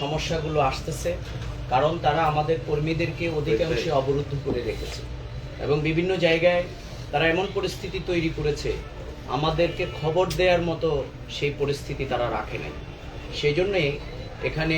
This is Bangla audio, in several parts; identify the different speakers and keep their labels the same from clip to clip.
Speaker 1: সমস্যাগুলো আসতেছে, কারণ তারা আমাদের কর্মীদেরকে অধিকাংশে অবরুদ্ধ করে রেখেছে এবং বিভিন্ন জায়গায় তারা এমন পরিস্থিতি তৈরি করেছে আমাদেরকে খবর দেওয়ার মতো সেই পরিস্থিতি তারা রাখে নাই। সেই জন্যে এখানে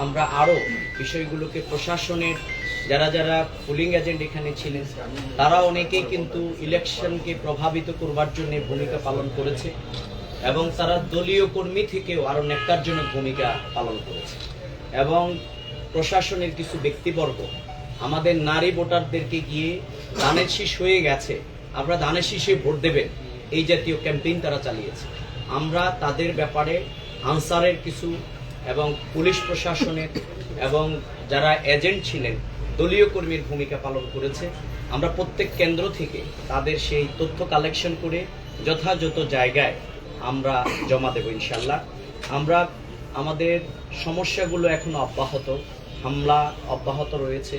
Speaker 1: আমরা আরও বিষয়গুলোকে প্রশাসনের যারা যারা পুলিং এজেন্ট এখানে ছিলেন তারা অনেকেই কিন্তু ইলেকশনকে প্রভাবিত করবার জন্য ভূমিকা পালন করেছে এবং তারা দলীয় কর্মী থেকেও আরও ন্যাক্কারজনক ভূমিকা পালন করেছে। এবং প্রশাসনের কিছু ব্যক্তিবর্গ আমাদের নারী ভোটারদেরকে গিয়ে ধানের শীষ হয়ে গেছে, আপনারা ধানের শীষে ভোট দেবেন, এই জাতীয় ক্যাম্পেইন তারা চালিয়েছে। আমরা তাদের ব্যাপারে আনসারের কিছু এবং পুলিশ প্রশাসনের এবং যারা এজেন্ট ছিলেন দলীয় কর্মীর ভূমিকা পালন করেছে, আমরা প্রত্যেক কেন্দ্র থেকে তাদের সেই তথ্য কালেকশন করে যথাযথ জায়গায় আমরা জমা দেব ইনশাল্লাহ। আমরা আমাদের সমস্যাগুলো এখনো অব্যাহত, হামলা অব্যাহত রয়েছে।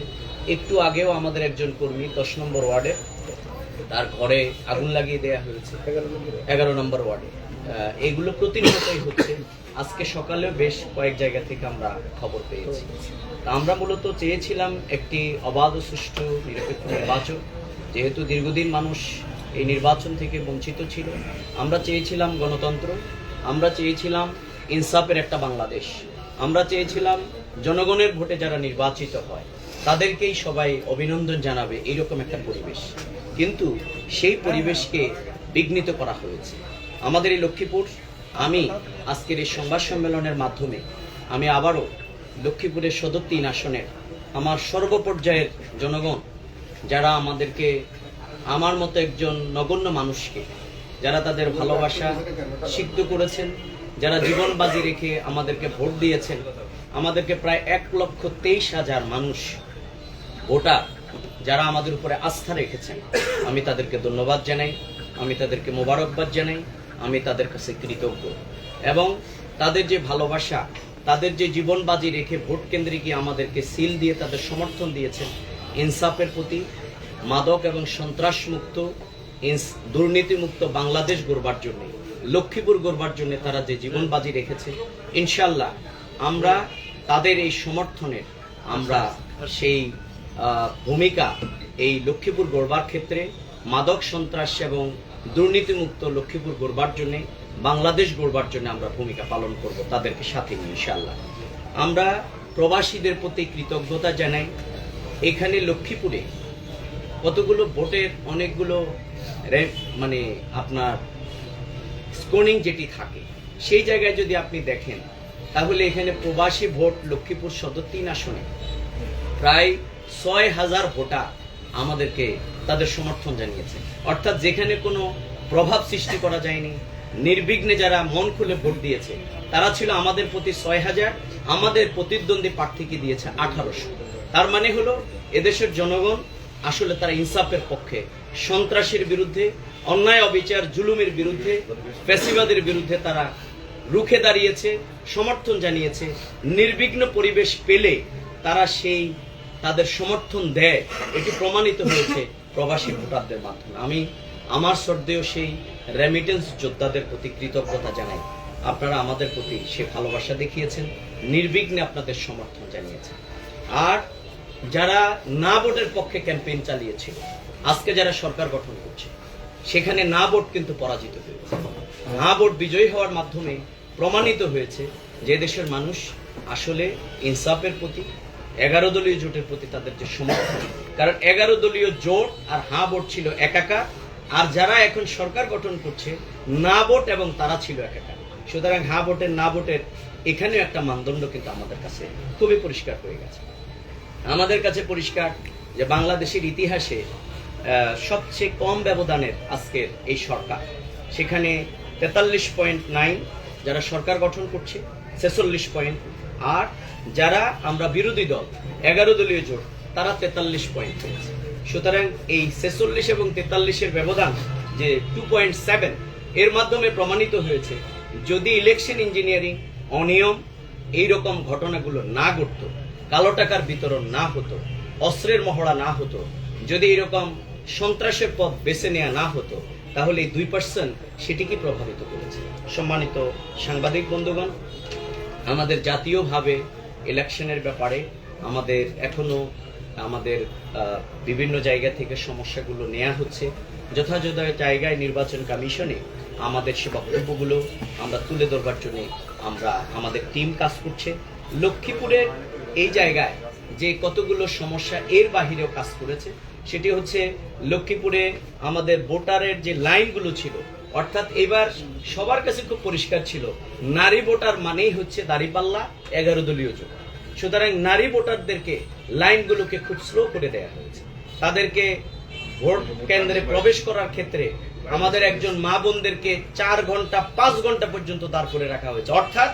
Speaker 1: একটু আগেও আমাদের একজন কর্মী 10 নম্বর ওয়ার্ডে তার ঘরে আগুন লাগিয়ে দেওয়া হয়েছে, 11 নম্বর ওয়ার্ডে। এইগুলো প্রতিনিয়তই হচ্ছে। আজকে সকালেও বেশ কয়েক জায়গা থেকে আমরা খবর পেয়েছি। আমরা মূলত চেয়েছিলাম একটি অবাধ ও সুষ্ঠু নিরপেক্ষ নির্বাচন, যেহেতু দীর্ঘদিন মানুষ এই নির্বাচন থেকে বঞ্চিত ছিল। আমরা চেয়েছিলাম গণতন্ত্র, আমরা চেয়েছিলাম ইনসাফের একটা বাংলাদেশ, আমরা চেয়েছিলাম জনগণের ভোটে যারা নির্বাচিত হয় তাদেরকেই সবাই অভিনন্দন জানাবে এইরকম একটা পরিবেশ। কিন্তু সেই পরিবেশকে বিঘ্নিত করা হয়েছে আমাদের এই লক্ষ্মীপুর। আমি আজকের এই সংবাদ সম্মেলনের মাধ্যমে আমি আবারও লক্ষ্মীপুরের সদর 3 আসনের আমার সর্বপর্যায়ের জনগণ যারা আমাদেরকে, আমার মতো একজন নগণ্য মানুষকে যারা তাদের ভালোবাসা সিদ্ধ করেছেন, যারা জীবন বাজি রেখে আমাদেরকে ভোট দিয়েছেন, আমাদেরকে প্রায় 1,23,000 মানুষ ভোটার যারা আমাদের উপরে আস্থা রেখেছেন, আমি তাদেরকে ধন্যবাদ জানাই, আমি তাদেরকে মোবারকবাদ জানাই, আমি তাদের কাছে কৃতজ্ঞ। এবং তাদের যে ভালোবাসা, তাদের যে জীবন বাজি রেখে ভোট কেন্দ্রে গিয়ে আমাদেরকে সিল দিয়ে তাদের সমর্থন দিয়েছেন ইনসাফের প্রতি, মাদক এবং সন্ত্রাস মুক্ত, দুর্নীতিমুক্ত বাংলাদেশ গড়বার জন্য, লক্ষ্মীপুর গড়বার জন্য তারা যে জীবন বাজি রেখেছে, ইনশাল্লাহ আমরা তাদের এই সমর্থনের আমরা সেই ভূমিকা এই লক্ষ্মীপুর গড়বার ক্ষেত্রে, মাদক সন্ত্রাস এবং দুর্নীতিমুক্ত লক্ষ্মীপুর গড়বার জন্য, বাংলাদেশ গড়বার জন্য আমরা ভূমিকা পালন করব তাদেরকে সাথে নিয়ে ইনশাআল্লাহ। আমরা প্রবাসীদের প্রতি কৃতজ্ঞতা জানাই। এখানে লক্ষ্মীপুরে কতগুলো ভোটের অনেকগুলো মানে আপনার স্কোরিং যেটি থাকে, সেই জায়গায় যদি আপনি দেখেন তাহলে এখানে প্রবাসী ভোট লক্ষ্মীপুর সদর 3 আসনে প্রায় 6,000 ভোটার আমাদেরকে তাদের সমর্থন জানিয়েছে। অর্থাৎ যেখানে কোনো প্রভাব সৃষ্টি করা যায়নি, নির্বিঘ্নে যারা মন খুলে ভোট দিয়েছে তারা ছিল আমাদের প্রতি 6,000, আমাদের প্রতিদ্বন্দ্বী প্রার্থীকে দিয়েছে 1800। তার মানে হলো এদেশের জনগণ আসলে তারা ইনসাফের পক্ষে, সন্ত্রাসের বিরুদ্ধে, অন্যায় অবিচার জুলুমের বিরুদ্ধে, ফ্যাসিবাদের বিরুদ্ধে তারা রুখে দাঁড়িয়েছে, সমর্থন জানিয়েছে। নির্বিঘ্ন পরিবেশ পেলে তারা সেই তাদের সমর্থন দেয়, এটি প্রমাণিত হয়েছে প্রবাসী ভোটারদের মাধ্যমে। আমি আমার শ্রদ্ধেয় সেই রেমিটেন্স যোদ্ধাদের প্রতি কৃতজ্ঞতা জানাই। আপনারা আমাদের প্রতি সে ভালোবাসা দেখিয়েছেন, নির্বিঘ্নে আপনাদের সমর্থন জানিয়েছেন। আর যারা না ভোটের পক্ষে ক্যাম্পেইন চালিয়েছিল, আজকে যারা সরকার গঠন করছে, সেখানে না ভোট কিন্তু পরাজিত হয়েছে। না ভোট বিজয়ী হওয়ার মাধ্যমে প্রমাণিত হয়েছে যে দেশের মানুষ আসলে ইনসাফের প্রতি, 11 দলীয় জোটের প্রতি তাদের যে সমর্থন, কারণ 11 দলীয় জোট আর হা ভোট ছিল একাকার, আর যারা এখন সরকার গঠন করছে না ভোট এবং তারা ছিল একাকার। সুতরাং হা ভোটের না ভোটের এখানেও একটা মানদণ্ড কিন্তু আমাদের কাছে খুবই পরিষ্কার হয়ে গেছে। আমাদের কাছে পরিষ্কার যে বাংলাদেশের ইতিহাসে সবচেয়ে কম ব্যবধানের আজকের এই সরকার, সেখানে 43.9 যারা সরকার গঠন করছে, 46 পয়েন্ট, আর যারা আমরা বিরোধী দল 11 দলীয় জোট তারা 43 পয়েন্ট পেয়েছে। সুতরাং এই 46 এবং 43-এর ব্যবধান যে 2.7, এর মাধ্যমে প্রমাণিত হয়েছে যদি ইলেকশন ইঞ্জিনিয়ারিং, অনিয়ম এইরকম ঘটনাগুলো না ঘটতো, কালো টাকার বিতরণ না হতো, অস্ত্রের মহড়া না হতো, যদি এরকম সন্ত্রাসের পথ বেছে নেওয়া না হতো, তাহলে এই 2% সেটিকে প্রভাবিত করেছে। সম্মানিত সাংবাদিক বন্ধুগণ, আমাদের জাতীয়ভাবে ইলেকশনের ব্যাপারে আমাদের এখনো আমাদের বিভিন্ন জায়গা থেকে সমস্যাগুলো নেওয়া হচ্ছে। যথাযথ জায়গায় নির্বাচন কমিশনে আমাদের সে বক্তব্যগুলো আমরা তুলে ধরবার জন্য আমরা আমাদের টিম কাজ করছে। লক্ষ্মীপুরের এই জায়গায় যে কতগুলো সমস্যা এর বাহিরেও কাজ করেছে, সেটি হচ্ছে লক্ষ্মীপুরে আমাদের ভোটারের যে লাইনগুলো ছিল, অর্থাৎ এবার সবার কাছে খুব পরিষ্কার ছিল নারী ভোটার মানেই হচ্ছে দাঁড়িপাল্লা 11 দলীয় জোট। সুতরাং নারী ভোটারদেরকে লাইনগুলোকে খুব স্লো করে দেওয়া হয়েছে। তাদেরকে ভোট কেন্দ্রে প্রবেশ করার ক্ষেত্রে আমাদের একজন মা বোনদেরকে 4 ঘন্টা 5 ঘন্টা পর্যন্ত দাঁড় করে রাখা হয়েছে। অর্থাৎ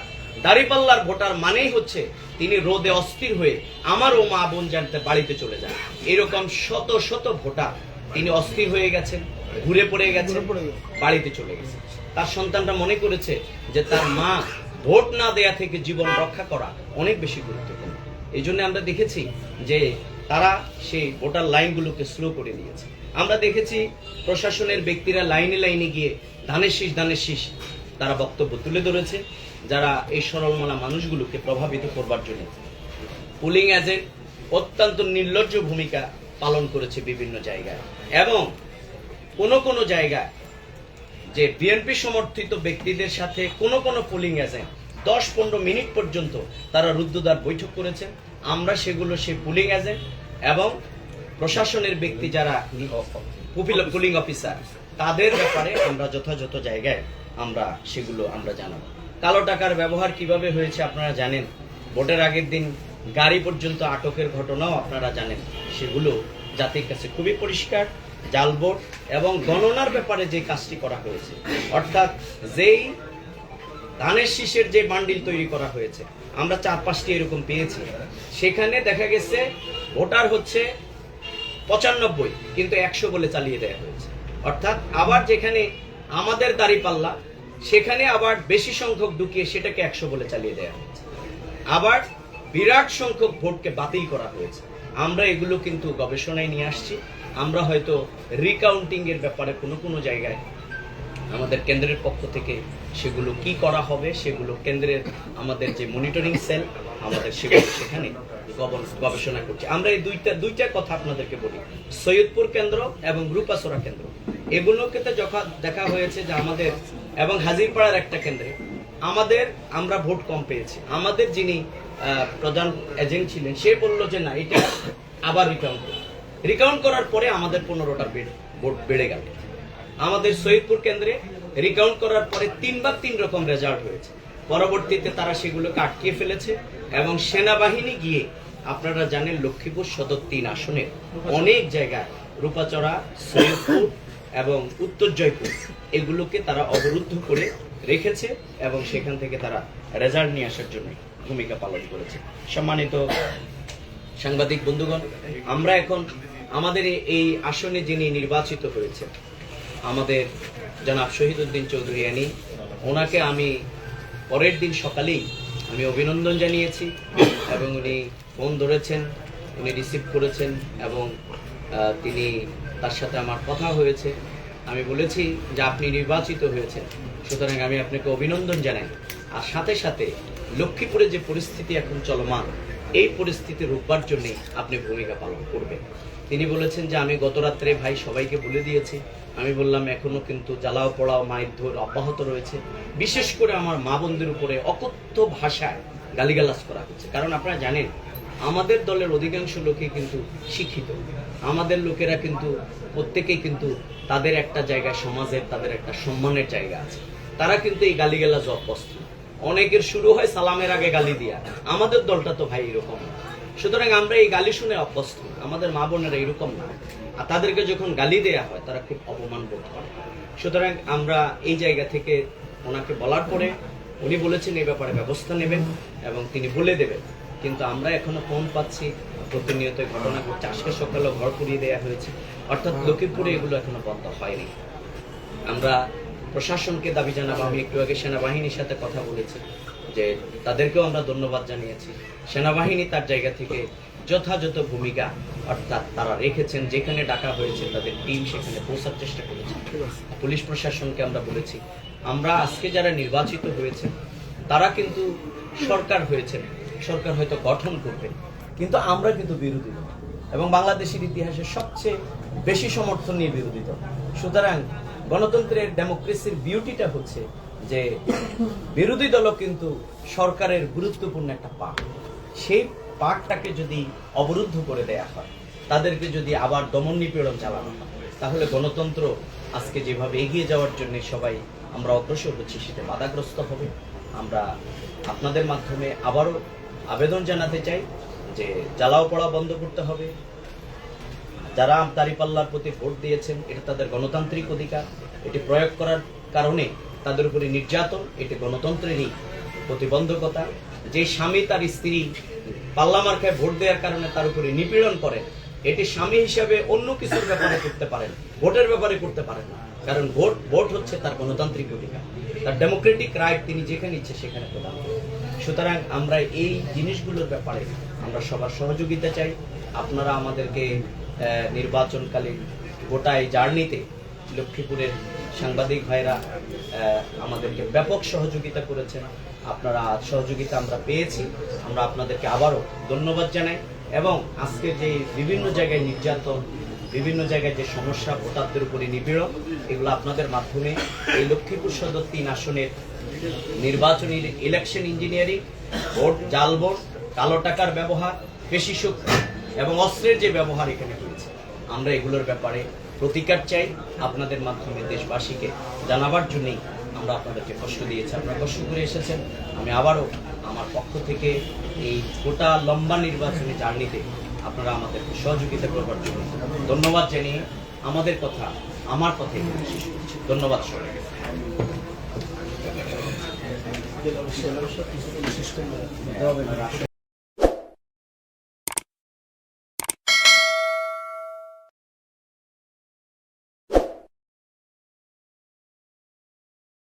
Speaker 1: দাঁড়িপাল্লার ভোটার মানেই হচ্ছে তিনি রোদে অস্থির হয়ে আমারও মা বোন জানতে বাড়িতে চলে যান। এরকম শত শত ভোটার তিনি অস্থির হয়ে গেছেন, ঘুরে পড়ে গেছেন, বাড়িতে চলে গেছে। তার সন্তানরা মনে করেছে যে তার মা ভোট না দেয়া থেকে জীবন রক্ষা করা অনেক বেশি গুরুত্বপূর্ণ। এই জন্য আমরা দেখেছি যে তারা সেই ভোটার লাইনগুলোকে স্লো করে দিয়েছে। আমরা দেখেছি প্রশাসনের ব্যক্তিরা লাইনে লাইনে গিয়ে ধানের শীষ তারা বক্তব্য তুলে ধরেছে, যারা এই সরলমনা মানুষগুলোকে প্রভাবিত করবার জন্য। পুলিং এজেন্ট অত্যন্ত নির্লজ্জ ভূমিকা পালন করেছে বিভিন্ন জায়গায়, এবং কোন জায়গায় যে বিএনপি সমর্থিত ব্যক্তিদের সাথে কোন পুলিং এজেন্ট 10-15 মিনিট পর্যন্ত তারা রুদ্ধদ্বার বৈঠক করেছেন। আমরা সেগুলো সেই পুলিং এজেন্ট এবং প্রশাসনের ব্যক্তি যারা পুলিং অফিসার তাদের ব্যাপারে আমরা যথাযথ জায়গায় আমরা সেগুলো আমরা জানাবো। কালো টাকার ব্যবহার কিভাবে হয়েছে আপনারা জানেন। ভোটের আগের দিন গাড়ি পর্যন্ত আটকের ঘটনাও আপনারা জানেন। সেগুলো জাতির কাছে খুবই পরিষ্কার। জাল ভোট এবং গণনার ব্যাপারে যে কাজটি করা হয়েছে, অর্থাৎ যেই ধানের শীষের যে বান্ডিল তৈরি করা হয়েছে, আমরা 4-5টি এরকম পেয়েছি। সেখানে দেখা গেছে ভোটার হচ্ছে 95 কিন্তু 100 বলে চালিয়ে দেওয়া হয়েছে। অর্থাৎ আবার যেখানে আমাদের দাঁড়িপাল্লা সেখানে আবার বেশি সংখ্যক ঢুকিয়ে সেটাকে 100 বলে চালিয়ে দেওয়া হয়েছে। আবার বিরাট সংখ্যক ভোটকে বাতিল করা হয়েছে। আমরা এগুলো কিন্তু গবেষণায় নিয়ে আসছি। আমরা হয়তো রিকাউন্টিং এর ব্যাপারে কোনো জায়গায় আমাদের কেন্দ্রের পক্ষ থেকে সেগুলো কি করা হবে, সেগুলো কেন্দ্রের আমাদের যে মনিটরিং সেল আমাদের সেগুলো সেখানে গবেষণা করছে। আমরা এই দুইটা কথা আপনাদেরকে বলি, সৈয়দপুর কেন্দ্র এবং রূপাচড়া কেন্দ্র, এগুলোকে তো যখন দেখা হয়েছে যে আমাদের এবং হাজিরপাড়ার একটা কেন্দ্রে আমরা ভোট কম পেয়েছি। আমাদের যিনি প্রধান এজেন্ট ছিলেন সে বলল যে না, এটা আবার রিকাউন্ট করার পরে আমাদের 15টা ভোট বেড়ে গেল। আমাদের সৈয়দপুর কেন্দ্রে রিকাউন্ট করার পরে 3 রকম রেজাল্ট হয়েছে। পরবর্তীতে তারা সেগুলোকে আটকিয়ে ফেলেছে এবং সেনাবাহিনী গিয়ে আপনারা জানেন লক্ষ্মীপুর সদর 3 আসনের অনেক জায়গায় রূপাচড়া, সৈয়দপুর এবং উত্তর জয়পুর এগুলোকে তারা অবরুদ্ধ করে রেখেছে এবং সেখান থেকে তারা রেজাল্ট নিয়ে আসার জন্য ভূমিকা পালন করেছে। সম্মানিত সাংবাদিক বন্ধুগণ, আমরা এখন আমাদের এই আসনে যিনি নির্বাচিত হয়েছে আমাদের জনাব শহীদউদ্দিন চৌধুরী আনি, ওনাকে আমি পরের দিন সকালেই আমি অভিনন্দন জানিয়েছি এবং উনি ফোন ধরেছেন, উনি রিসিভ করেছেন এবং তার সাথে আমার কথা হয়েছে। আমি বলেছি যে আপনি নির্বাচিত হয়েছেন, সুতরাং আমি আপনাকে অভিনন্দন জানাই। আর সাথে সাথে লক্ষ্মীপুরে যে পরিস্থিতি এখন চলমান, এই পরিস্থিতি রূপবার জন্য আপনি ভূমিকা পালন করবেন। তিনি বলেছেন যে আমি গত রাত্রে ভাই সবাইকে বলে দিয়েছি। আমি বললাম এখনো কিন্তু জ্বালাও পোড়াও মারধর অব্যাহত রয়েছে। বিশেষ করে আমার মা বোনদের উপরে অকথ্য ভাষায় গালিগালাজ করা হচ্ছে। কারণ আপনারা জানেন আমাদের দলের অধিকাংশ লোকই কিন্তু শিক্ষিত। আমাদের লোকেরা কিন্তু প্রত্যেকেই কিন্তু তাদের একটা জায়গায় সমাজের তাদের একটা সম্মানের জায়গা আছে। তারা কিন্তু এই গালিগালাজ অভ্যস্ত। অনেকের শুরু হয় সালামের আগে গালি দিয়া। আমাদের দলটা তো ভাই এরকম না। সুতরাং আমরা এই গালি শুনে অভ্যস্ত। আমাদের মা বোনেরা এরকম না, আর তাদেরকে যখন গালি দেয়া হয় তারা খুব অপমান বোধ করে। সুতরাং আমরা এই জায়গা থেকে ওনাকে বলার পরে উনি বলেছেন এই ব্যাপারে ব্যবস্থা নেবেন এবং তিনি বলে দেবেন। কিন্তু আমরা এখনো ফোন পাচ্ছি, প্রতিনিয়ত ঘটনা ঘটছে। আজকে সকালে ঘর পুড়িয়ে দেওয়া হয়েছে। অর্থাৎ লক্ষ্মীপুরে এগুলো এখনো বন্ধ হয়নি। আমরা প্রশাসনকে দাবি জানাবো। আমি একটু আগে সেনাবাহিনীর সাথে কথা বলেছি যে তাদেরকেও আমরা ধন্যবাদ জানিয়েছি। সেনাবাহিনী তার জায়গা থেকে যথাযথ ভূমিকা অর্থাৎ তারা রেখেছেন। যেখানে ডাকা হয়েছে তাদের টিম সেখানে পৌঁছার চেষ্টা করেছে। পুলিশ প্রশাসনকে আমরা বলেছি আমরা আজকে যারা নির্বাচিত হয়েছে তারা কিন্তু সরকার হয়েছেন, সরকার হয়তো গঠন করবেন, কিন্তু আমরা কিন্তু বিরোধী দল এবং বাংলাদেশের ইতিহাসে সবচেয়ে বেশি সমর্থন নিয়ে বিরোধী দল। সুতরাং গণতন্ত্রের ডেমোক্রেসির বিউটিটা হচ্ছে যে বিরোধী দলও কিন্তু সরকারের গুরুত্বপূর্ণ একটা পার্ট। সেই পার্টটাকে যদি অবরুদ্ধ করে দেয়া হয়, তাদেরকে যদি আবার দমন নিপীড়ন চালানো হয়, তাহলে গণতন্ত্র আজকে যেভাবে এগিয়ে যাওয়ার জন্য সবাই আমরা অগ্রসর হচ্ছি সেটা বাধাগ্রস্ত হবে। আমরা আপনাদের মাধ্যমে আবারও আবেদন জানাতে চাই যে জ্বালাও পড়া বন্ধ করতে হবে। যারা দাঁড়িপাল্লার প্রতি ভোট দিয়েছেন, এটা তাদের গণতান্ত্রিক অধিকার, এটি প্রয়োগ করার কারণে তাদের উপরে নির্যাতন, এটি গণতন্ত্রেরই প্রতিবন্ধকতা। যে স্বামী তার স্ত্রী পাল্লা মার্কায় ভোট দেওয়ার কারণে তার উপরে নিপীড়ন করেন, এটি স্বামী হিসাবে অন্য কিছুর ব্যাপারে করতে পারেন, ভোটের ব্যাপারে করতে পারেন না। কারণ ভোট হচ্ছে তার গণতান্ত্রিক অধিকার, তার ডেমোক্রেটিক রাইট, তিনি যেখানে ইচ্ছে সেখানে প্রদান করেন। সুতরাং আমরা এই জিনিসগুলোর ব্যাপারে আমরা সবার সহযোগিতা চাই। আপনারা আমাদেরকে নির্বাচনকালীন গোটা এই জার্নিতে লক্ষ্মীপুরের সাংবাদিক ভাইরা আমাদেরকে ব্যাপক সহযোগিতা করেছেন। আপনারা সহযোগিতা আমরা পেয়েছি, আমরা আপনাদেরকে আবারও ধন্যবাদ জানাই। এবং আজকে যে বিভিন্ন জায়গায় নির্যাতন, বিভিন্ন জায়গায় যে সমস্যা, ভোটারদের উপরে নিপীড়ন, এগুলো আপনাদের মাধ্যমে এই লক্ষ্মীপুর সদর 3 আসনের নির্বাচনী ইলেকশন ইঞ্জিনিয়ারিং, ভোট জাল ভোট, কালো টাকার ব্যবহার, পেশি শক্তি এবং অস্ত্রের যে ব্যবহার এখানে হয়েছে, আমরা এগুলোর ব্যাপারে প্রতিকার চাই। আপনাদের মাধ্যমে দেশবাসীকে জানাবার জন্যই আমরা আপনাদেরকে কষ্ট দিয়েছি, আপনারা কষ্ট করে এসেছেন। আমি আবারও আমার পক্ষ থেকে এই গোটা লম্বা নির্বাচনী জার্নিতে আপনারা আমাদেরকে সহযোগিতা করবার জন্য ধন্যবাদ জানিয়ে আমার কথা এখানে শেষ করছি। ধন্যবাদ সবাইকে।